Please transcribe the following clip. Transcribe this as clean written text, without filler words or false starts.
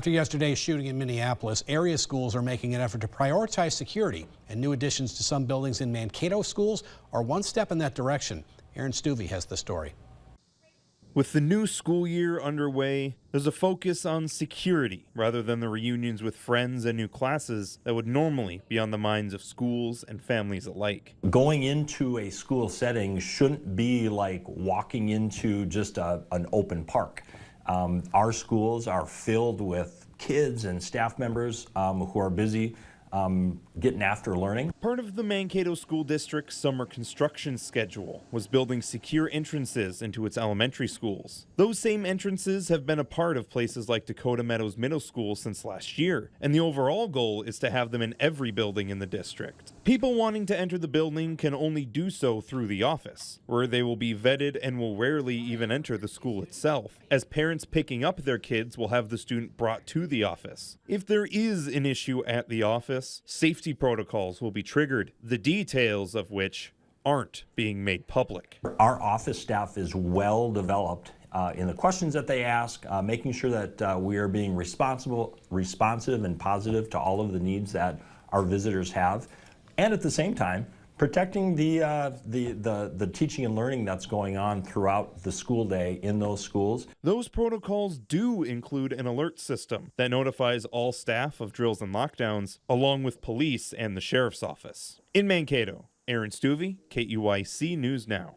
After yesterday's shooting in Minneapolis, area schools are making an effort to prioritize security, and new additions to some buildings in Mankato schools are one step in that direction. Aaron Stuvey has the story. With the new school year underway, there's a focus on security rather than the reunions with friends and new classes that would normally be on the minds of schools and families alike. Going into a school setting shouldn't be like walking into just an open park. Our schools are filled with kids and staff members who are busy getting after learning. Part of the Mankato School District's summer construction schedule was building secure entrances into its elementary schools. Those same entrances have been a part of places like Dakota Meadows Middle School since last year, and the overall goal is to have them in every building in the district. People wanting to enter the building can only do so through the office, where they will be vetted and will rarely even enter the school itself, as parents picking up their kids will have the student brought to the office. If there is an issue at the office, safety protocols will be triggered, the details of which aren't being made public. Our office staff is well developed in the questions that they ask, making sure that we are being responsive and positive to all of the needs that our visitors have, and at the same time protecting the teaching and learning that's going on throughout the school day in those schools. Those protocols do include an alert system that notifies all staff of drills and lockdowns, along with police and the sheriff's office. In Mankato, Aaron Stuvey, KUIC News Now.